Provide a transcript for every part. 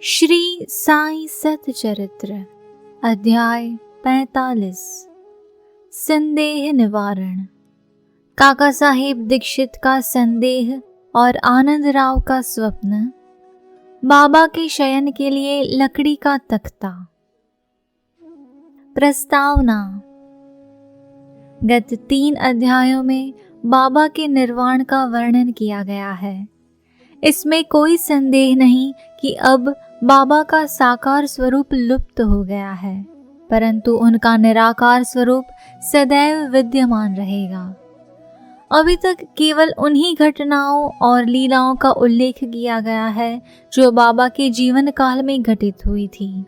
श्री साई सतचरित्र अध्याय 45 संदेह निवारण। काका साहेब दीक्षित का संदेह और आनंद राव का स्वप्न। बाबा के शयन के लिए लकड़ी का तख्ता। प्रस्तावना। गत 3 अध्यायों में बाबा के निर्वाण का वर्णन किया गया है। इसमें कोई संदेह नहीं कि अब बाबा का साकार स्वरूप लुप्त हो गया है, परंतु उनका निराकार स्वरूप सदैव विद्यमान रहेगा। अभी तक केवल उन्हीं घटनाओं और लीलाओं का उल्लेख किया गया है जो बाबा के जीवन काल में घटित हुई थी।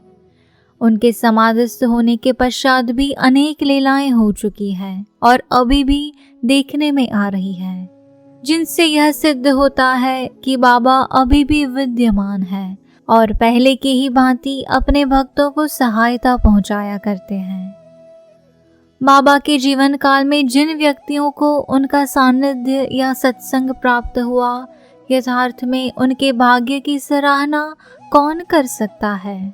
उनके समाधिस्थ होने के पश्चात भी अनेक लीलाएं हो चुकी हैं और अभी भी देखने में आ रही है, जिनसे यह सिद्ध होता है कि बाबा अभी भी विद्यमान है और पहले की ही भांति अपने भक्तों को सहायता पहुंचाया करते हैं। बाबा के जीवन काल में जिन व्यक्तियों को उनका सानिध्य या सत्संग प्राप्त हुआ, यथार्थ में उनके भाग्य की सराहना कौन कर सकता है।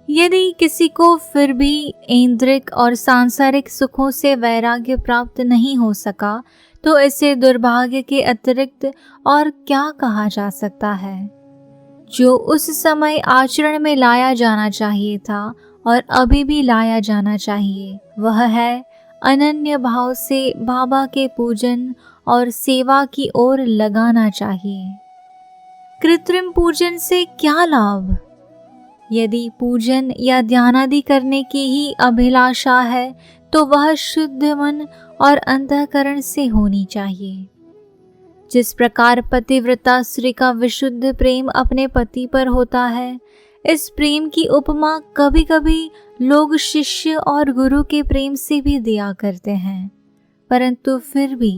यदि किसी को फिर भी ऐन्द्रिक और सांसारिक सुखों से वैराग्य प्राप्त नहीं हो सका, तो इसे दुर्भाग्य के अतिरिक्त और क्या कहा जा सकता है। जो उस समय आचरण में लाया जाना चाहिए था और अभी भी लाया जाना चाहिए, वह है अनन्य भाव से बाबा के पूजन और सेवा की ओर लगाना चाहिए। कृत्रिम पूजन से क्या लाभ? यदि पूजन या ध्यानादि करने की ही अभिलाषा है, तो वह शुद्ध मन और अंतःकरण से होनी चाहिए। जिस प्रकार पतिव्रता स्त्री का विशुद्ध प्रेम अपने पति पर होता है, इस प्रेम की उपमा कभी कभी लोग शिष्य और गुरु के प्रेम से भी दिया करते हैं, परंतु फिर भी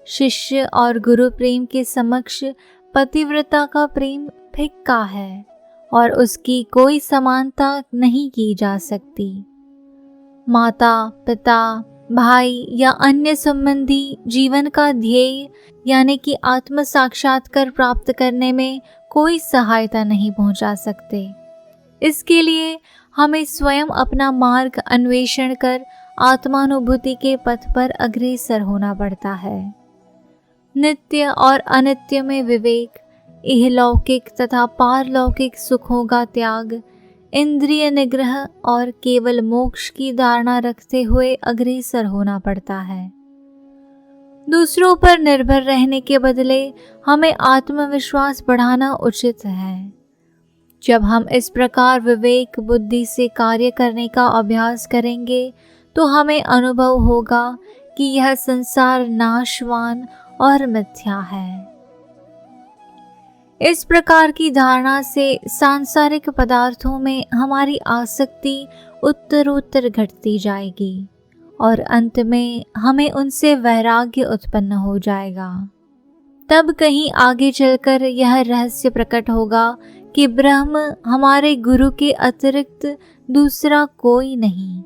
शिष्य और गुरु प्रेम के समक्ष पतिव्रता का प्रेम फिक्का है और उसकी कोई समानता नहीं की जा सकती। माता, पिता, भाई या अन्य संबंधी जीवन का ध्येय यानी कि आत्म साक्षात्कार प्राप्त करने में कोई सहायता नहीं पहुंचा सकते। इसके लिए हमें स्वयं अपना मार्ग अन्वेषण कर आत्मानुभूति के पथ पर अग्रसर होना पड़ता है। नित्य और अनित्य में विवेक, इहलौकिक तथा पारलौकिक सुखों का त्याग, इंद्रिय निग्रह और केवल मोक्ष की धारणा रखते हुए अग्रसर होना पड़ता है। दूसरों पर निर्भर रहने के बदले हमें आत्मविश्वास बढ़ाना उचित है। जब हम इस प्रकार विवेक बुद्धि से कार्य करने का अभ्यास करेंगे, तो हमें अनुभव होगा कि यह संसार नाशवान और मिथ्या है। इस प्रकार की धारणा से सांसारिक पदार्थों में हमारी आसक्ति उत्तरोत्तर घटती जाएगी और अंत में हमें उनसे वैराग्य उत्पन्न हो जाएगा। तब कहीं आगे चलकर यह रहस्य प्रकट होगा कि ब्रह्म हमारे गुरु के अतिरिक्त दूसरा कोई नहीं,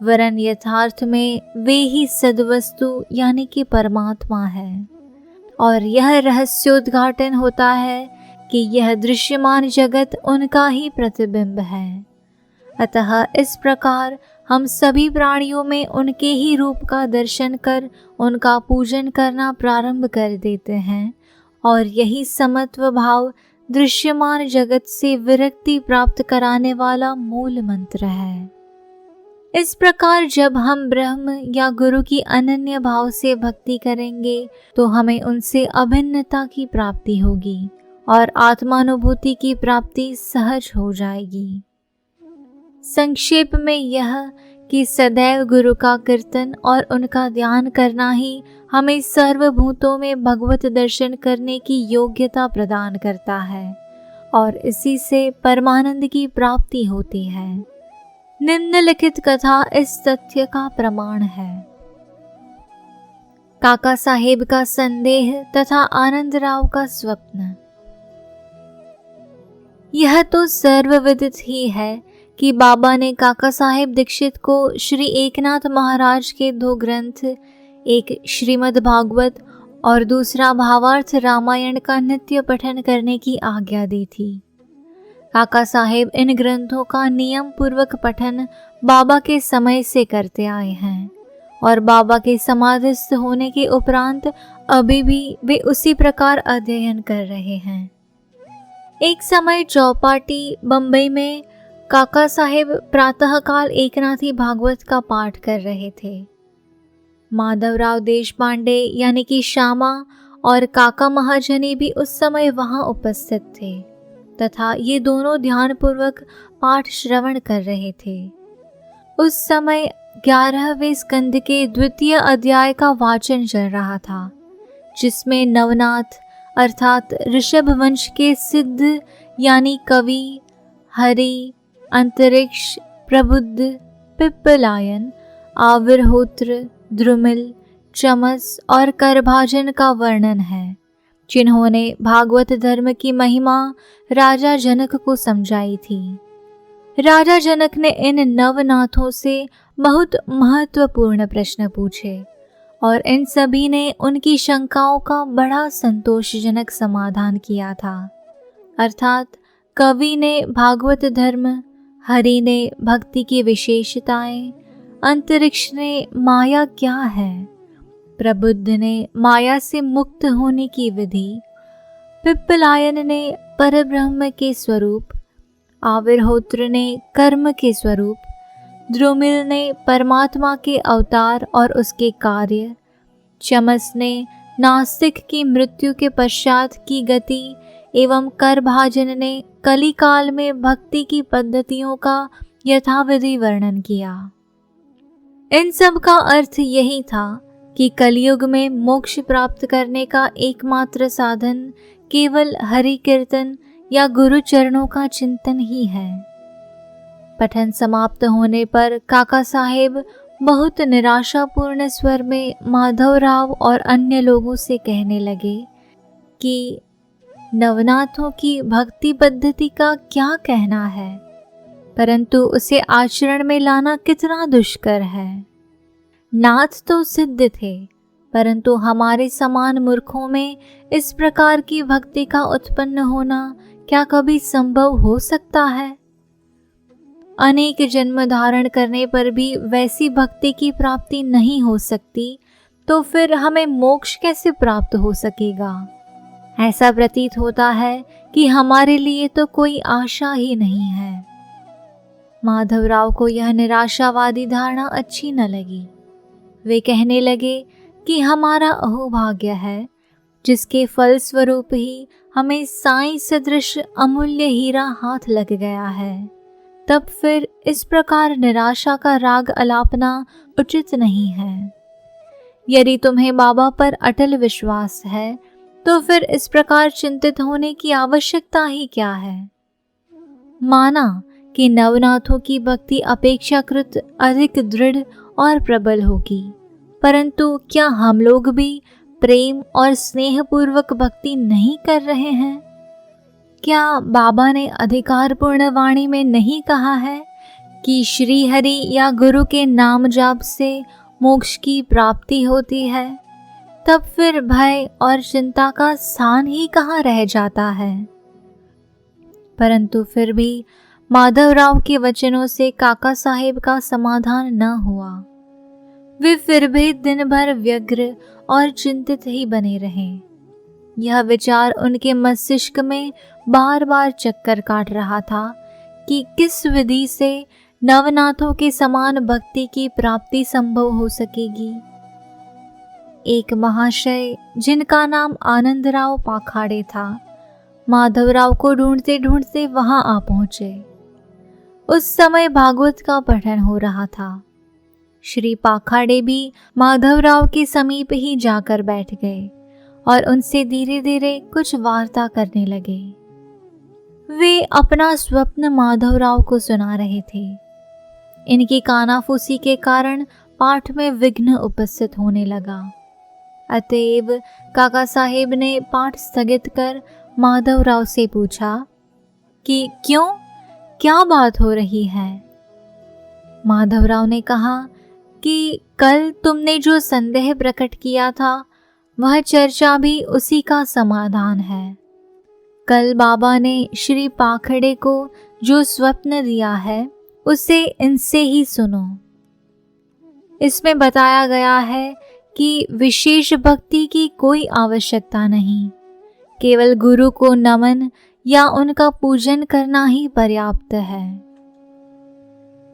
वरन यथार्थ में वे ही सद्वस्तु यानी कि परमात्मा है। और यह रहस्योद्घाटन होता है कि यह दृश्यमान जगत उनका ही प्रतिबिंब है। अतः इस प्रकार हम सभी प्राणियों में उनके ही रूप का दर्शन कर उनका पूजन करना प्रारंभ कर देते हैं, और यही समत्व भाव दृश्यमान जगत से विरक्ति प्राप्त कराने वाला मूल मंत्र है। इस प्रकार जब हम ब्रह्म या गुरु की अनन्य भाव से भक्ति करेंगे, तो हमें उनसे अभिन्नता की प्राप्ति होगी और आत्मानुभूति की प्राप्ति सहज हो जाएगी। संक्षेप में यह कि सदैव गुरु का कीर्तन और उनका ध्यान करना ही हमें सर्वभूतों में भगवत दर्शन करने की योग्यता प्रदान करता है और इसी से परमानंद की प्राप्ति होती है। निम्नलिखित कथा इस तथ्य का प्रमाण है। काका साहेब का संदेह तथा आनंद राव का स्वप्न। यह तो सर्वविदित ही है कि बाबा ने काका साहेब दीक्षित को श्री एकनाथ महाराज के 2 ग्रंथ, एक श्रीमद् भागवत और दूसरा भावार्थ रामायण का नित्य पठन करने की आज्ञा दी थी। काका साहेब इन ग्रंथों का नियम पूर्वक पठन बाबा के समय से करते आए हैं और बाबा के समाधिस्थ होने के उपरांत अभी भी वे उसी प्रकार अध्ययन कर रहे हैं। एक समय चौपाटी बंबई में काका साहेब प्रातःकाल एकनाथी भागवत का पाठ कर रहे थे। माधवराव देशपांडे यानी कि श्यामा और काका महाजनी भी उस समय वहां उपस्थित थे तथा ये दोनों ध्यानपूर्वक पाठ श्रवण कर रहे थे। उस समय 11वें स्कंद के द्वितीय अध्याय का वाचन चल रहा था, जिसमें नवनाथ अर्थात ऋषभ वंश के सिद्ध यानी कवि, हरि, अंतरिक्ष, प्रबुद्ध, पिप्पलायन, आविर्होत्र, द्रुमिल, चमस और करभाजन का वर्णन है, जिन्होंने भागवत धर्म की महिमा राजा जनक को समझाई थी। राजा जनक ने इन नवनाथों से बहुत महत्वपूर्ण प्रश्न पूछे और इन सभी ने उनकी शंकाओं का बड़ा संतोषजनक समाधान किया था। अर्थात कवि ने भागवत धर्म, हरि ने भक्ति की विशेषताएं, अंतरिक्ष ने माया क्या है, प्रबुद्ध ने माया से मुक्त होने की विधि, पिप्पलायन ने परब्रह्म के स्वरूप, आविर्होत्र ने कर्म के स्वरूप, द्रुमिल ने परमात्मा के अवतार और उसके कार्य, चमस ने नास्तिक की मृत्यु के पश्चात की गति एवं करभाजन ने कलिकाल में भक्ति की पद्धतियों का यथाविधि वर्णन किया। इन सब का अर्थ यही था कि कलयुग में मोक्ष प्राप्त करने का एकमात्र साधन केवल हरि कीर्तन या गुरु चरणों का चिंतन ही है। पठन समाप्त होने पर काका साहेब बहुत निराशापूर्ण स्वर में माधवराव और अन्य लोगों से कहने लगे कि नवनाथों की भक्ति पद्धति का क्या कहना है, परंतु उसे आचरण में लाना कितना दुष्कर है। नाथ तो सिद्ध थे, परंतु हमारे समान मूर्खों में इस प्रकार की भक्ति का उत्पन्न होना क्या कभी संभव हो सकता है? अनेक जन्म धारण करने पर भी वैसी भक्ति की प्राप्ति नहीं हो सकती, तो फिर हमें मोक्ष कैसे प्राप्त हो सकेगा? ऐसा प्रतीत होता है कि हमारे लिए तो कोई आशा ही नहीं है। माधवराव को यह निराशावादी धारणा अच्छी न लगी। वे कहने लगे कि हमारा अहोभाग्य है, जिसके फल स्वरूप ही हमें साईं सदृश अमूल्य हीरा हाथ लग गया है। तब फिर इस प्रकार निराशा का राग अलापना उचित नहीं है। यदि तुम्हें बाबा पर अटल विश्वास है, तो फिर इस प्रकार चिंतित होने की आवश्यकता ही क्या है? माना कि नवनाथों की भक्ति अपेक्षाकृत अधिक दृढ़ और प्रबल होगी, परंतु क्या हम लोग भी प्रेम और स्नेहपूर्वक भक्ति नहीं कर रहे हैं? क्या बाबा ने अधिकारपूर्ण वाणी में नहीं कहा है कि श्री हरि या गुरु के नाम जाप से मोक्ष की प्राप्ति होती है? तब फिर भय और चिंता का स्थान ही कहाँ रह जाता है? परंतु फिर भी माधवराव के वचनों से काका साहेब का समाधान न हुआ। वे फिर भी दिन भर व्यग्र और चिंतित ही बने रहे। यह विचार उनके मस्तिष्क में बार बार चक्कर काट रहा था कि किस विधि से नवनाथों के समान भक्ति की प्राप्ति संभव हो सकेगी। एक महाशय जिनका नाम आनंदराव पाखाड़े था, माधवराव को ढूंढते ढूंढते वहां आ पहुंचे। उस समय भागवत का पठन हो रहा था। श्री पाखाड़े भी माधवराव के समीप ही जाकर बैठ गए और उनसे धीरे धीरे कुछ वार्ता करने लगे। वे अपना स्वप्न माधवराव को सुना रहे थे। इनकी कानाफूसी के कारण पाठ में विघ्न उपस्थित होने लगा। अतएव काका साहेब ने पाठ स्थगित कर माधवराव से पूछा कि क्यों, क्या बात हो रही है? माधवराव ने कहा कि कल तुमने जो संदेह प्रकट किया था, वह चर्चा भी उसी का समाधान है। कल बाबा ने श्री पाखड़े को जो स्वप्न दिया है उसे इनसे ही सुनो। इसमें बताया गया है कि विशेष भक्ति की कोई आवश्यकता नहीं, केवल गुरु को नमन या उनका पूजन करना ही पर्याप्त है।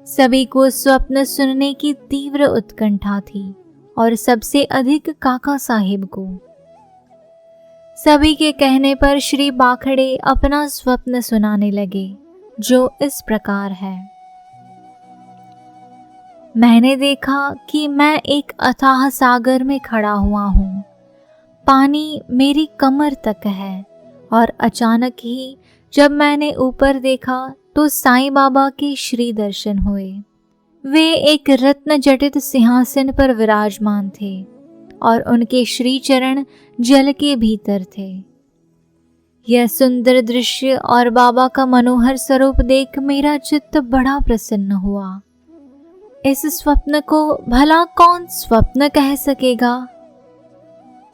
सभी को स्वप्न सुनने की तीव्र उत्कंठा थी और सबसे अधिक काका साहिब को। सभी के कहने पर श्री पाखड़े अपना स्वप्न सुनाने लगे, जो इस प्रकार है। मैंने देखा कि मैं एक अथाह सागर में खड़ा हुआ हूँ। पानी मेरी कमर तक है और अचानक ही जब मैंने ऊपर देखा तो साईं बाबा के श्री दर्शन हुए। वे एक रत्न जटित सिंहासन पर विराजमान थे और उनके श्री चरण जल के भीतर थे। यह सुंदर दृश्य और बाबा का मनोहर स्वरूप देख मेरा चित्त बड़ा प्रसन्न हुआ। इस स्वप्न को भला कौन स्वप्न कह सकेगा।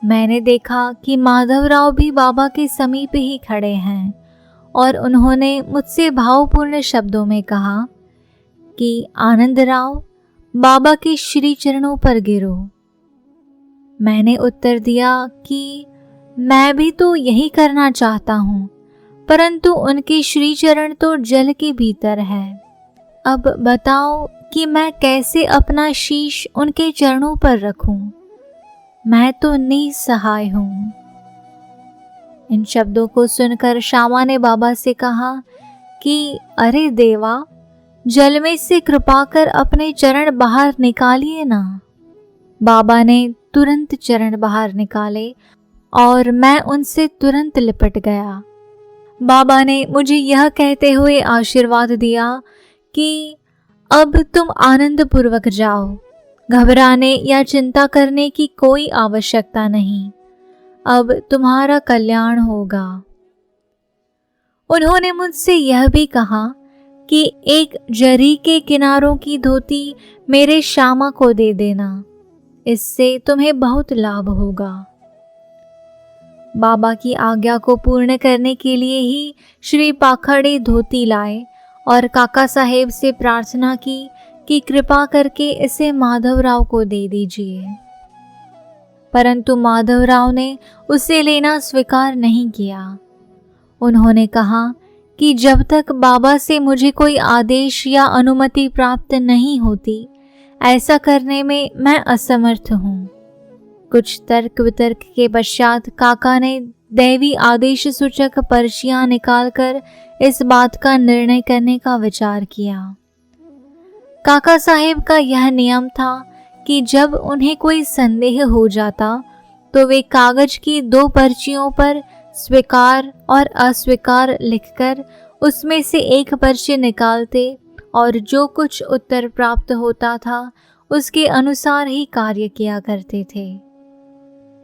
मैंने देखा कि माधवराव भी बाबा के समीप ही खड़े हैं और उन्होंने मुझसे भावपूर्ण शब्दों में कहा कि आनंदराव, बाबा के श्री चरणों पर गिरो। मैंने उत्तर दिया कि मैं भी तो यही करना चाहता हूँ, परंतु उनके श्री चरण तो जल के भीतर है। अब बताओ कि मैं कैसे अपना शीश उनके चरणों पर रखूं? मैं तो निसहाय हूं। इन शब्दों को सुनकर श्यामा ने बाबा से कहा कि अरे देवा, जल में से कृपा कर अपने चरण बाहर निकालिए ना। बाबा ने तुरंत चरण बाहर निकाले और मैं उनसे तुरंत लिपट गया। बाबा ने मुझे यह कहते हुए आशीर्वाद दिया कि अब तुम आनंद पूर्वक जाओ, घबराने या चिंता करने की कोई आवश्यकता नहीं। अब तुम्हारा कल्याण होगा। उन्होंने मुझसे यह भी कहा कि एक जरी के किनारों की धोती मेरे श्यामा को दे देना, इससे तुम्हें बहुत लाभ होगा। बाबा की आज्ञा को पूर्ण करने के लिए ही श्री पाखड़े धोती लाए और काका साहेब से प्रार्थना की कि कृपा करके इसे माधवराव को दे दीजिए। परंतु माधवराव ने उसे लेना स्वीकार नहीं किया। उन्होंने कहा कि जब तक बाबा से मुझे कोई आदेश या अनुमति प्राप्त नहीं होती, ऐसा करने में मैं असमर्थ हूँ। कुछ तर्क वितर्क के पश्चात काका ने दैवी आदेश सूचक पर्चियां निकालकर इस बात का निर्णय करने का विचार किया। काका साहेब का यह नियम था कि जब उन्हें कोई संदेह हो जाता तो वे कागज की 2 पर्चियों पर स्वीकार और अस्वीकार लिखकर उसमें से एक पर्ची निकालते और जो कुछ उत्तर प्राप्त होता था उसके अनुसार ही कार्य किया करते थे।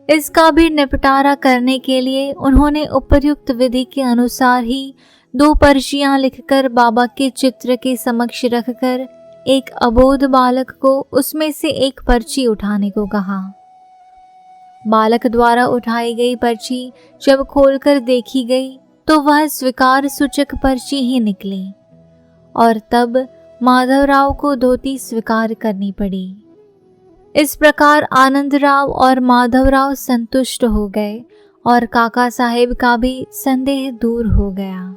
इसका भी निपटारा करने के लिए उन्होंने उपर्युक्त विधि के अनुसार ही 2 पर्चियां लिखकर बाबा के चित्र के समक्ष रखकर एक अबोध बालक को उसमें से एक पर्ची उठाने को कहा। बालक द्वारा उठाई गई पर्ची जब खोलकर देखी गई तो वह स्वीकार सूचक पर्ची ही निकली और तब माधवराव को धोती स्वीकार करनी पड़ी। इस प्रकार आनंदराव और माधवराव संतुष्ट हो गए और काका साहेब का भी संदेह दूर हो गया।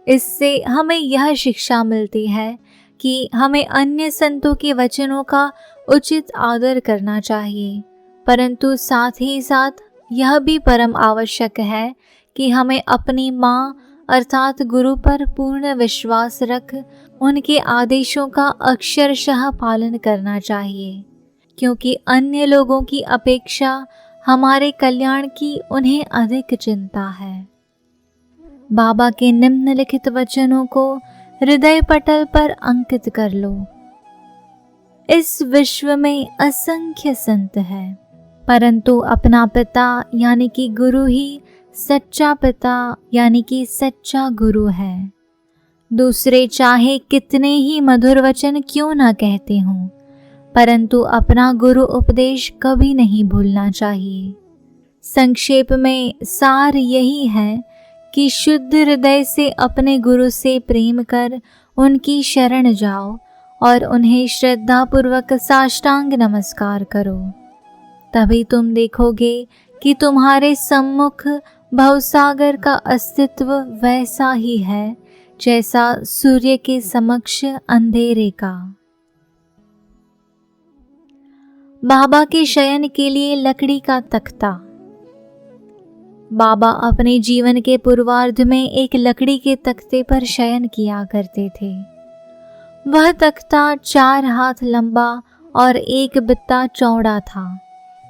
इससे हमें यह शिक्षा मिलती है कि हमें अन्य संतों के वचनों का उचित आदर करना चाहिए, परंतु साथ ही साथ यह भी परम आवश्यक है कि हमें अपनी माँ अर्थात गुरु पर पूर्ण विश्वास रख उनके आदेशों का अक्षरशः पालन करना चाहिए, क्योंकि अन्य लोगों की अपेक्षा हमारे कल्याण की उन्हें अधिक चिंता है। बाबा के निम्नलिखित वचनों को हृदय पटल पर अंकित कर लो। इस विश्व में असंख्य संत हैं, परंतु अपना पिता यानी कि गुरु ही सच्चा पिता यानी कि सच्चा गुरु है। दूसरे चाहे कितने ही मधुर वचन क्यों ना कहते हों, परंतु अपना गुरु उपदेश कभी नहीं भूलना चाहिए। संक्षेप में सार यही है कि शुद्ध हृदय से अपने गुरु से प्रेम कर उनकी शरण जाओ और उन्हें श्रद्धापूर्वक साष्टांग नमस्कार करो। तभी तुम देखोगे कि तुम्हारे सम्मुख भवसागर का अस्तित्व वैसा ही है जैसा सूर्य के समक्ष अंधेरे का। बाबा के शयन के लिए लकड़ी का तख्ता। बाबा अपने जीवन के पूर्वार्ध में एक लकड़ी के तख्ते पर शयन किया करते थे। वह तख्ता 4 हाथ लंबा और 1 बित्ता चौड़ा था,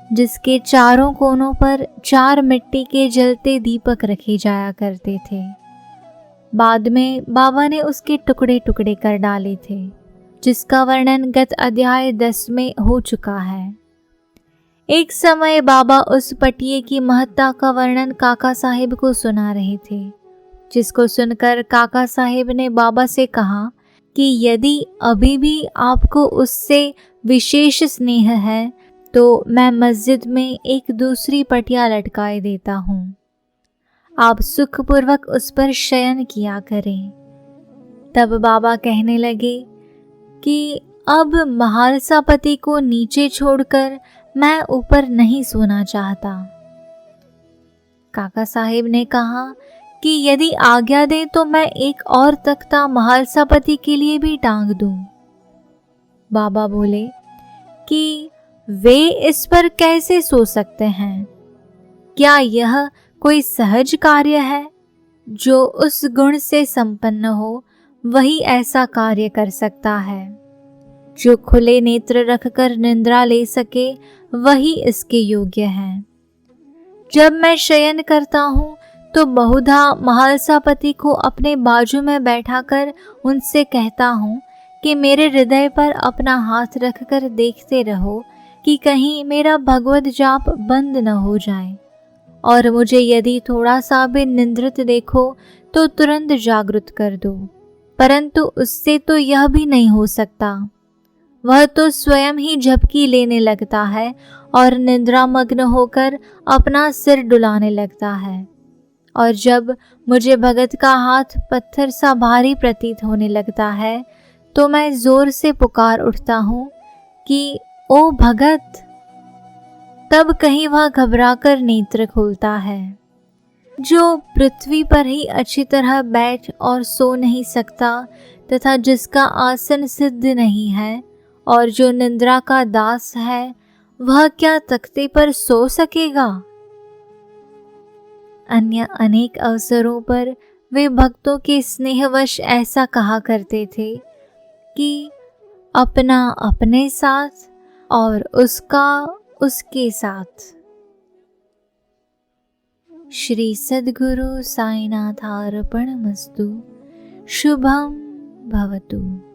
जिसके चारों कोनों पर 4 मिट्टी के जलते दीपक रखे जाया करते थे। बाद में बाबा ने उसके टुकड़े टुकड़े कर डाले थे, जिसका वर्णन गत अध्याय 10 में हो चुका है। एक समय बाबा उस पटिये की महत्ता का वर्णन काका साहिब को सुना रहे थे, जिसको सुनकर काका साहिब ने बाबा से कहा कि यदि अभी भी आपको उससे विशेष स्नेह है तो मैं मस्जिद में एक दूसरी पटिया लटकाए देता हूँ। आप सुखपूर्वक उस पर शयन किया करें। तब बाबा कहने लगे कि अब महालसापति को नीचे छोड़कर मैं ऊपर नहीं सोना चाहता। काका साहिब ने कहा कि यदि आज्ञा दे तो मैं एक और तख्ता महालसापति के लिए भी टांग दूं। बाबा बोले कि वे इस पर कैसे सो सकते हैं? क्या यह कोई सहज कार्य है? जो उस गुण से संपन्न हो वही ऐसा कार्य कर सकता है। जो खुले नेत्र रखकर निद्रा ले सके वही इसके योग्य है। जब मैं शयन करता हूँ तो बहुधा महालसापति को अपने बाजू में बैठाकर उनसे कहता हूँ कि मेरे हृदय पर अपना हाथ रखकर देखते रहो कि कहीं मेरा भगवत जाप बंद न हो जाए, और मुझे यदि थोड़ा सा भी निंद्रित देखो तो तुरंत जागृत कर दो। परंतु उससे तो यह भी नहीं हो सकता। वह तो स्वयं ही झपकी लेने लगता है और निद्रामग्न होकर अपना सिर डुलाने लगता है, और जब मुझे भगत का हाथ पत्थर सा भारी प्रतीत होने लगता है तो मैं जोर से पुकार उठता हूँ कि ओ भगत। तब कहीं वह घबराकर नेत्र खोलता है। जो पृथ्वी पर ही अच्छी तरह बैठ और सो नहीं सकता तथा जिसका आसन सिद्ध नहीं है और जो निद्रा का दास है, वह क्या तख्ते पर सो सकेगा? अन्य अनेक अवसरों पर वे भक्तों के स्नेहवश ऐसा कहा करते थे कि अपना अपने साथ और उसका उसके साथ। श्री सद्गुरु साईनाथार्पणमस्तु। शुभम भवतु।